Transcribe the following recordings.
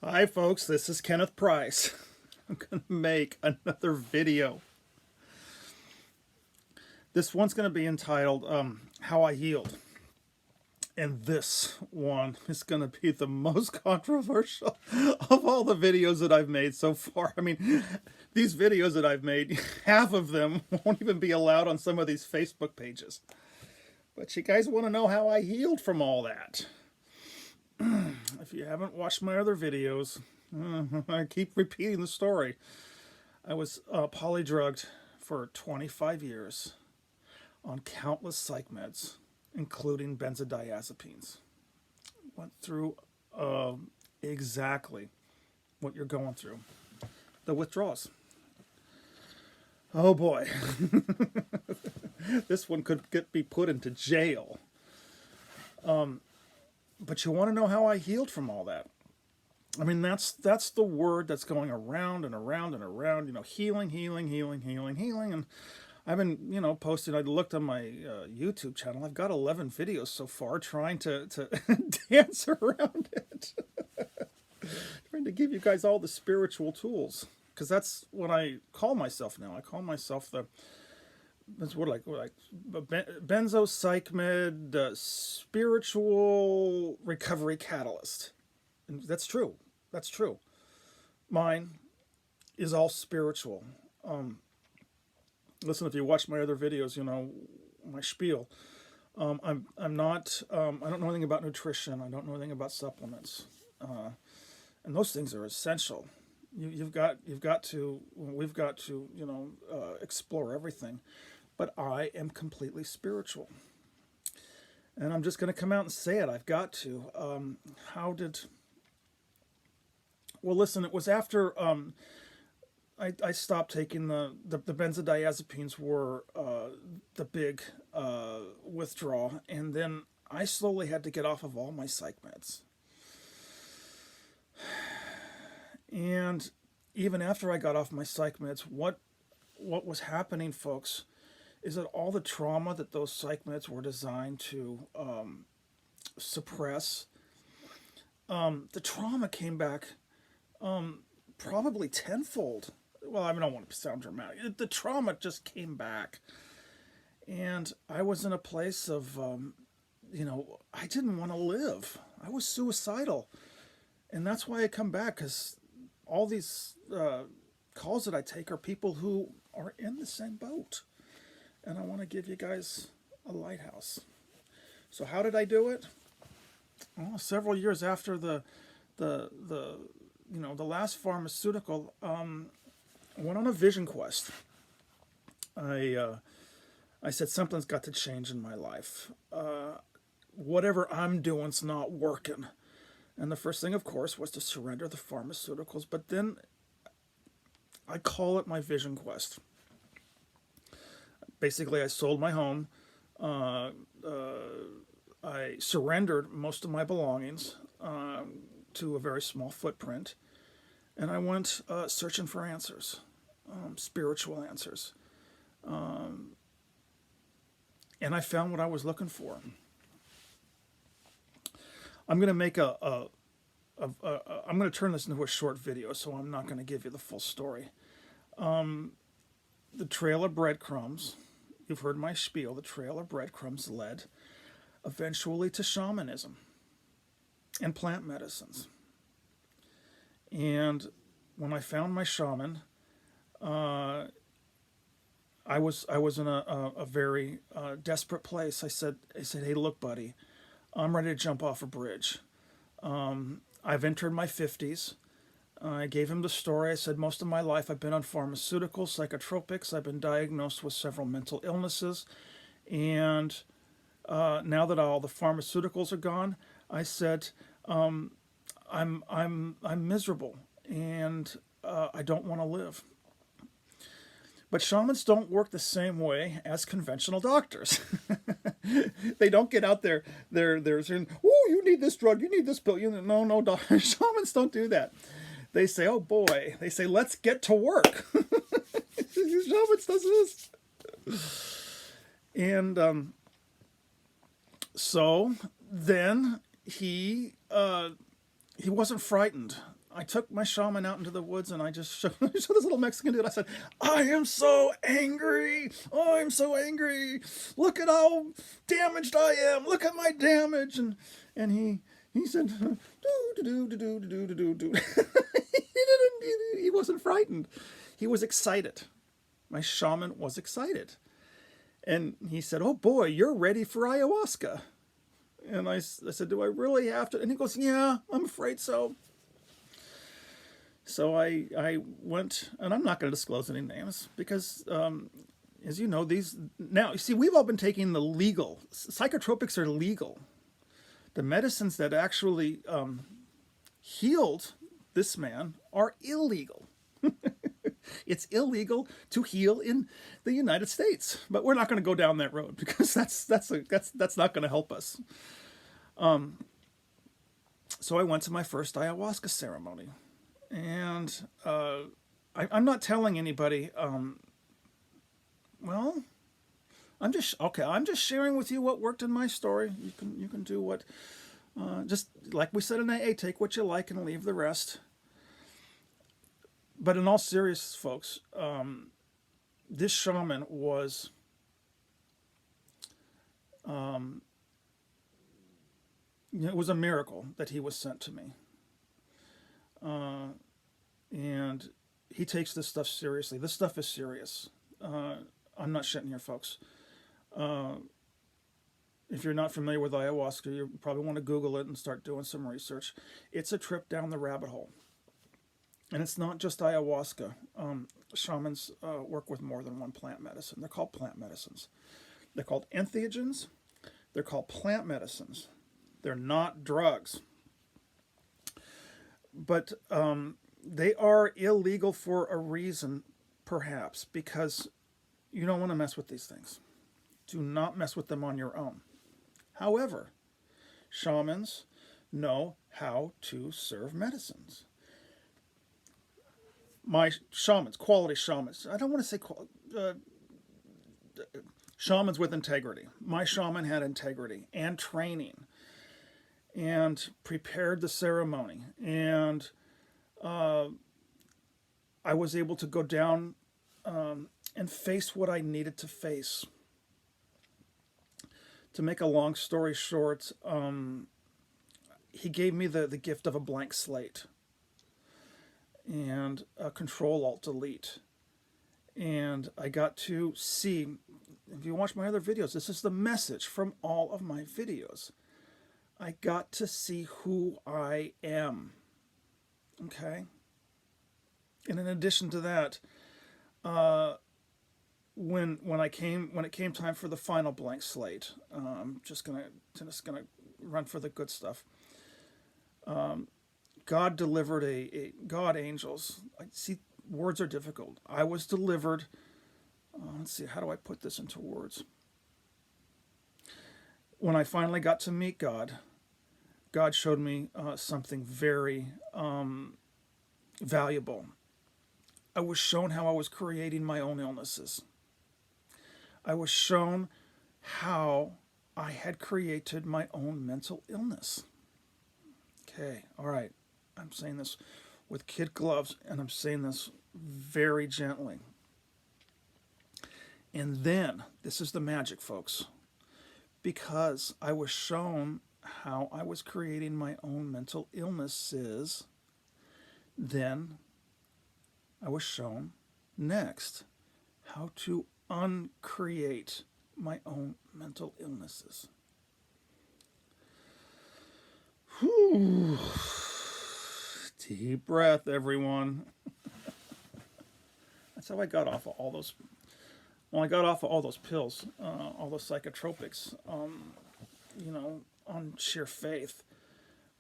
Hi folks, this is Kenneth Price. I'm going to make another video. This one's going to be entitled How I Healed. And this one is going to be the most controversial of all the videos that I've made so far. I mean, these videos that I've made, half of them won't even be allowed on some of these Facebook pages. But you guys want to know how I healed from all that. If you haven't watched my other videos, I keep repeating the story. I was polydrugged for 25 years on countless psych meds, including benzodiazepines. Went through exactly what you're going through. The withdrawals. Oh boy. This one could be put into jail. But you want to know how I healed from all that. I mean, that's the word that's going around and around and around, healing, healing, healing, healing, healing. And I've been, posting, I looked on my YouTube channel. I've got 11 videos so far trying to dance around it. Trying to give you guys all the spiritual tools. Because that's what I call myself now. I call myself that's what like benzo psych med spiritual recovery catalyst. And that's true. That's true. Mine is all spiritual. Listen, if you watch my other videos, my spiel. I'm not. I don't know anything about nutrition. I don't know anything about supplements, and those things are essential. We've got to explore everything. But I am completely spiritual. And I'm just going to come out and say it. I've got to. Well, listen, it was after I stopped taking the benzodiazepines were the big withdrawal. And then I slowly had to get off of all my psych meds. And even after I got off my psych meds, what was happening, folks, is that all the trauma that those psych meds were designed to suppress, the trauma came back probably tenfold. Well, I don't want to sound dramatic. The trauma just came back. And I was in a place of, I didn't want to live. I was suicidal. And that's why I come back, because all these calls that I take are people who are in the same boat. And I want to give you guys a lighthouse. So how did I do it? Well, several years after the last pharmaceutical, I went on a vision quest. I said something's got to change in my life. Whatever I'm doing's not working. And the first thing, of course, was to surrender the pharmaceuticals. But then I call it my vision quest. Basically, I sold my home. I surrendered most of my belongings to a very small footprint. And I went searching for answers, spiritual answers. And I found what I was looking for. I'm going to make I'm going to turn this into a short video, so I'm not going to give you the full story. The trail of breadcrumbs, you've heard my spiel, the trail of breadcrumbs led eventually to shamanism and plant medicines. And when I found my shaman, I was in a very desperate place. I said, hey, look, buddy, I'm ready to jump off a bridge. I've entered my 50s. I gave him the story. I said, most of my life I've been on pharmaceuticals, psychotropics. I've been diagnosed with several mental illnesses. And now that all the pharmaceuticals are gone, I said, I'm miserable and I don't want to live. But shamans don't work the same way as conventional doctors. They don't get out there, they're saying, oh, you need this drug, you need this pill. No, shamans don't do that. They say, oh boy, they say, let's get to work. Shamans does this. And so then he wasn't frightened. I took my shaman out into the woods and I just showed this little Mexican dude. I said, I am so angry. Oh, I'm so angry. Look at how damaged I am. Look at my damage. And he said, do. He wasn't frightened. He was excited. My shaman was excited. And he said, oh boy, you're ready for ayahuasca. And I said, do I really have to? And he goes, yeah, I'm afraid so. So I went, and I'm not going to disclose any names because, as you know, now, you see, we've all been taking the legal. Psychotropics are legal. The medicines that actually healed this man are illegal. It's illegal to heal in the United States, but we're not going to go down that road because that's not going to help us. So I went to my first ayahuasca ceremony. And I'm not telling anybody. Well, I'm just sharing with you what worked in my story. You can do what, just like we said in AA, take what you like and leave the rest. But in all seriousness, folks, this shaman was. It was a miracle that he was sent to me. And he takes this stuff seriously. This stuff is serious. I'm not shitting here, folks. If you're not familiar with ayahuasca, you probably want to Google it and start doing some research. It's a trip down the rabbit hole. And it's not just ayahuasca. Shamans work with more than one plant medicine. They're called plant medicines. They're called entheogens. They're called plant medicines. They're not drugs. But they are illegal for a reason, perhaps, because you don't want to mess with these things. Do not mess with them on your own. However, shamans know how to serve medicines. My shamans, quality shamans, I don't want to say shamans with integrity. My shaman had integrity and training and prepared the ceremony. And I was able to go down and face what I needed to face. To make a long story short, he gave me the gift of a blank slate and a Control-Alt-Delete. And I got to see, if you watch my other videos, this is the message from all of my videos. I got to see who I am. Okay? And in addition to that, when it came time for the final blank slate, I'm just gonna run for the good stuff. God delivered God angels. See, words are difficult. I was delivered. Let's see, how do I put this into words? When I finally got to meet God, God showed me something very valuable. I was shown how I was creating my own illnesses. I was shown how I had created my own mental illness. Okay, all right. I'm saying this with kid gloves, and I'm saying this very gently. And then, this is the magic, folks. Because I was shown how I was creating my own mental illnesses, then I was shown next how to uncreate my own mental illnesses. Whew. Deep breath, everyone. That's how I got off of all those. Well, I got off of all those pills, all those psychotropics, on sheer faith.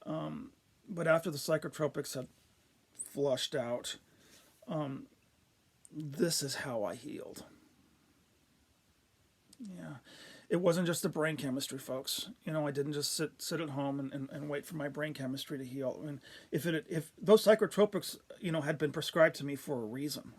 But after the psychotropics had flushed out, this is how I healed. Yeah. It wasn't just the brain chemistry, folks. I didn't just sit at home and wait for my brain chemistry to heal. I mean, if those psychotropics, had been prescribed to me for a reason,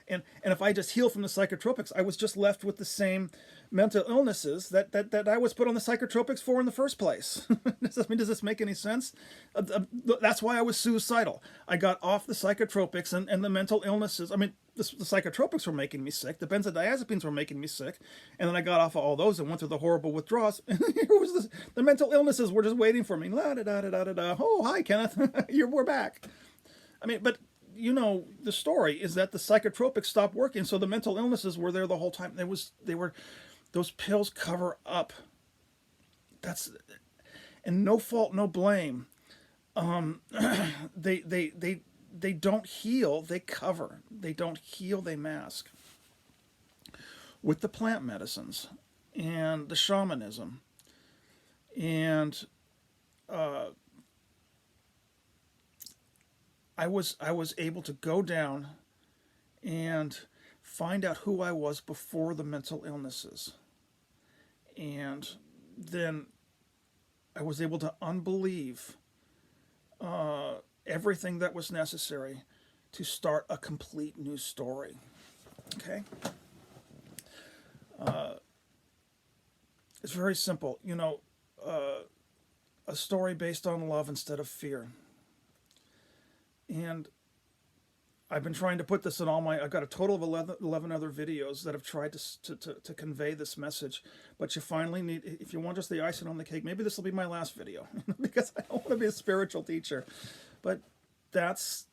And if I just heal from the psychotropics, I was just left with the same mental illnesses that I was put on the psychotropics for in the first place. Does this make any sense? That's why I was suicidal. I got off the psychotropics and the mental illnesses. I mean, the psychotropics were making me sick. The benzodiazepines were making me sick. And then I got off of all those and went through the horrible withdrawals. And here was this, the mental illnesses were just waiting for me. La da da da da da da. Oh, hi, Kenneth. We're back. I mean, but you know, the story is that the psychotropics stopped working, so the mental illnesses were there the whole time. Those pills cover up. That's, and no fault, no blame. They don't heal, they cover. They don't heal, they mask. With the plant medicines and the shamanism and I was able to go down and find out who I was before the mental illnesses. And then I was able to unbelieve everything that was necessary to start a complete new story. Okay? It's very simple. You know, a story based on love instead of fear. And I've been trying to put this in all my, I've got a total of 11 other videos that have tried to convey this message. But you finally need, if you want just the icing on the cake, maybe this will be my last video because I don't want to be a spiritual teacher. But that's,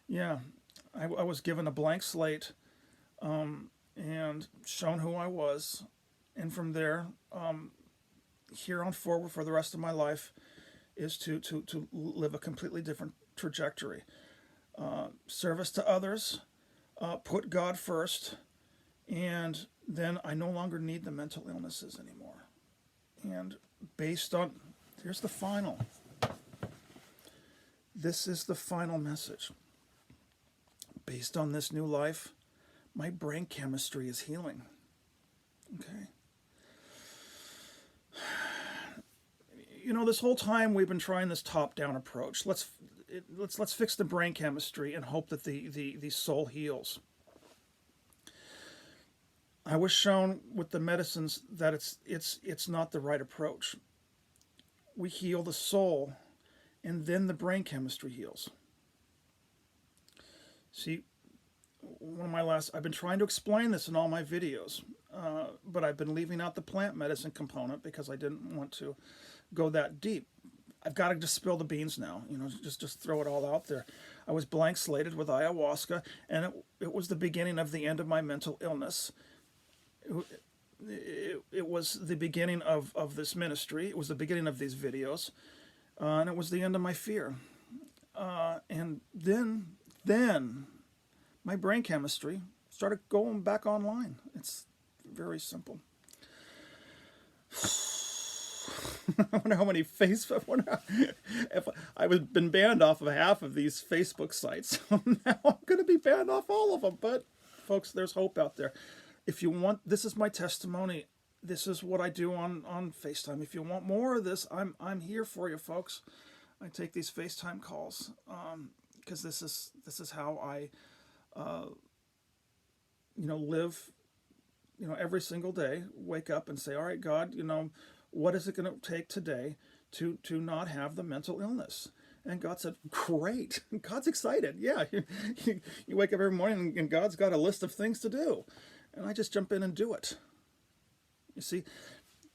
yeah, I was given a blank slate and shown who I was. And from there, here on forward for the rest of my life, is to live a completely different trajectory. Service to others, put God first, and then I no longer need the mental illnesses anymore. And based on, here's the final. This is the final message. Based on this new life, my brain chemistry is healing. Okay. You know, this whole time we've been trying this top-down approach. Let's fix the brain chemistry and hope that the soul heals. I was shown with the medicines that it's not the right approach. We heal the soul, and then the brain chemistry heals. See, I've been trying to explain this in all my videos, but I've been leaving out the plant medicine component because I didn't want to go that deep. I've got to just spill the beans now, you know, just throw it all out there. I was blank slated with ayahuasca, and it was the beginning of the end of my mental illness. It was the beginning of this ministry. It was the beginning of these videos, and it was the end of my fear. And then my brain chemistry started going back online. It's very simple. I wonder how many if I've been banned off of half of these Facebook sites. Now I'm going to be banned off all of them. But folks, there's hope out there. If you want, this is my testimony. This is what I do on FaceTime. If you want more of this, I'm here for you, folks. I take these FaceTime calls because this is how I live. Every single day, wake up and say, all right, God, what is it going to take today to not have the mental illness? And God said, great. God's excited. Yeah, you wake up every morning and God's got a list of things to do. And I just jump in and do it. You see,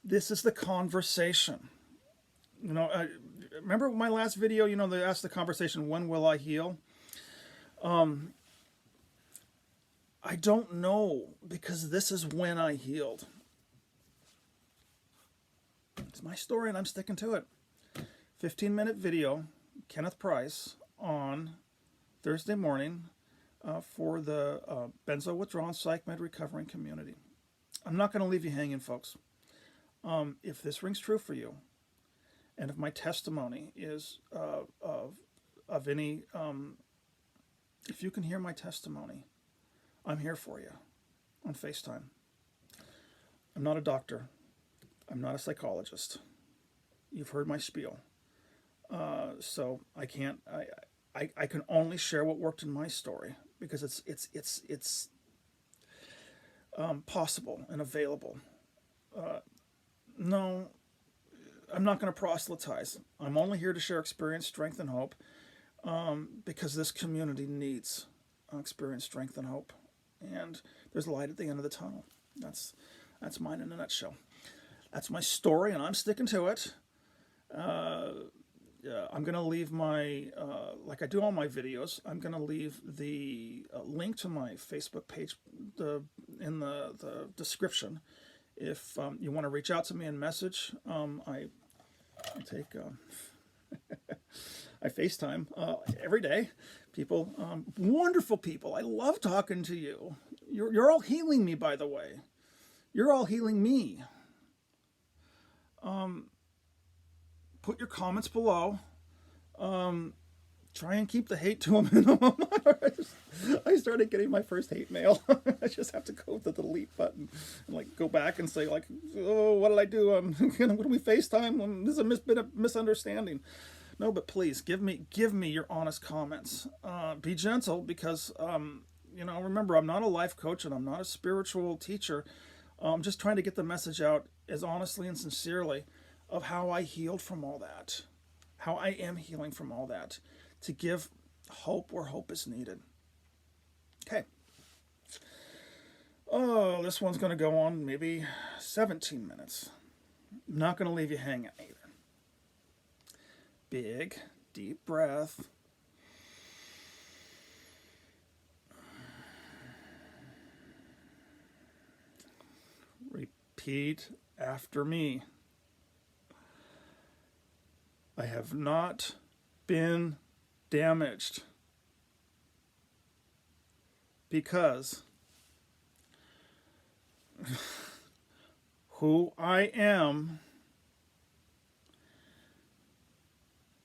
this is the conversation. Remember my last video, they asked the conversation, when will I heal? I don't know, because this is when I healed. It's my story and I'm sticking to it. 15-minute video, Kenneth Price, on Thursday morning for the benzo withdrawal psych med recovering community. I'm not going to leave you hanging, folks. If this rings true for you, and if my testimony is of any, if you can hear my testimony, I'm here for you on FaceTime. I'm not a doctor. I'm not a psychologist. You've heard my spiel. So I can't, I can only share what worked in my story, because it's possible and available. No, I'm not going to proselytize. I'm only here to share experience, strength, and hope, because this community needs experience, strength, and hope. And there's light at the end of the tunnel. That's mine in a nutshell. That's my story, and I'm sticking to it. I'm going to leave my, like I do all my videos, I'm going to leave the link to my Facebook page in the description. If you want to reach out to me and message, I take, I FaceTime every day. People, wonderful people. I love talking to you. You're all healing me, by the way. You're all healing me. Put your comments below. Try and keep the hate to a minimum. I started getting my first hate mail. I just have to go to the delete button and like go back and say like, oh, what did I do? What do we FaceTime? This is been a misunderstanding. No, but please give me your honest comments. Be gentle, because remember, I'm not a life coach and I'm not a spiritual teacher. I'm just trying to get the message out as honestly and sincerely of how I healed from all that, how I am healing from all that, to give hope where hope is needed. Okay. Oh, this one's going to go on maybe 17 minutes. I'm not going to leave you hanging either. Big, deep breath. Repeat after me. I have not been damaged because who I am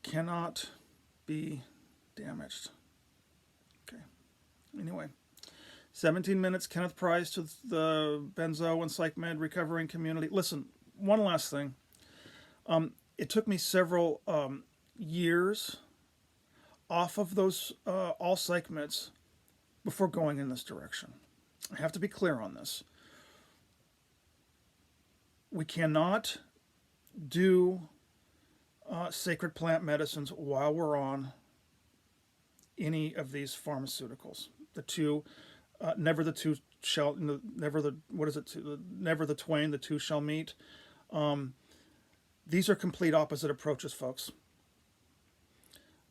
cannot be damaged. Okay. Anyway, 17 minutes, Kenneth Price to the benzo and psych med recovering community. Listen, one last thing. It took me several years off of those all psych meds before going in this direction. I have to be clear on this. We cannot do sacred plant medicines while we're on any of these pharmaceuticals. The two, never the two shall, never the, what is it? Never the twain, the two shall meet. These are complete opposite approaches, folks.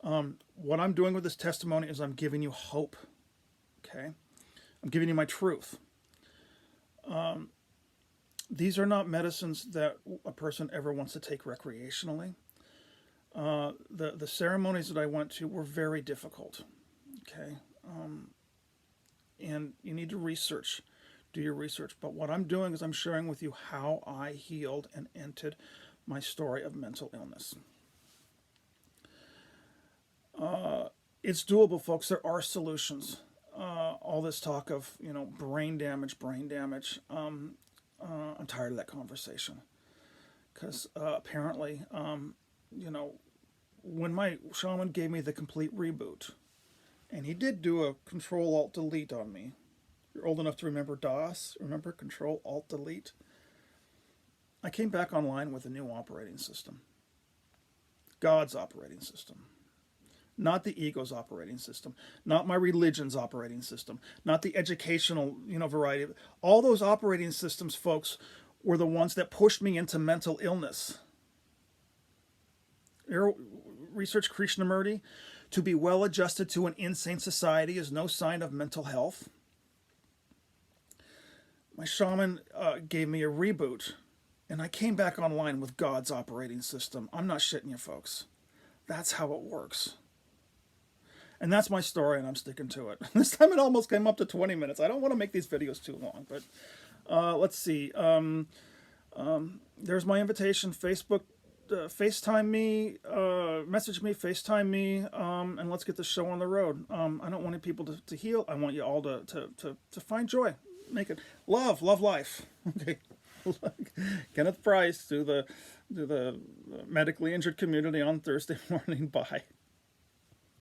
What I'm doing with this testimony is I'm giving you hope. Okay? I'm giving you my truth. These are not medicines that a person ever wants to take recreationally. The ceremonies that I went to were very difficult. Okay? And you need to research. Do your research. But what I'm doing is I'm sharing with you how I healed and ended my story of mental illness. It's doable, folks. There are solutions. All this talk of, brain damage. I'm tired of that conversation. Because apparently, when my shaman gave me the complete reboot, and he did do a Control-Alt-Delete on me. You're old enough to remember DOS? Remember Control-Alt-Delete? I came back online with a new operating system. God's operating system. Not the ego's operating system. Not my religion's operating system. Not the educational, variety. All those operating systems, folks, were the ones that pushed me into mental illness. Research Krishnamurti. To be well adjusted to an insane society is no sign of mental health. My shaman gave me a reboot, and I came back online with God's operating system. I'm not shitting you, folks. That's how it works. And that's my story, and I'm sticking to it. This time it almost came up to 20 minutes. I don't want to make these videos too long, but let's see. There's my invitation. Facebook, FaceTime me, message me, FaceTime me, and let's get the show on the road. I don't want people to heal. I want you all to find joy. Make it love life. Okay. Kenneth Price to the medically injured community on Thursday morning. Bye.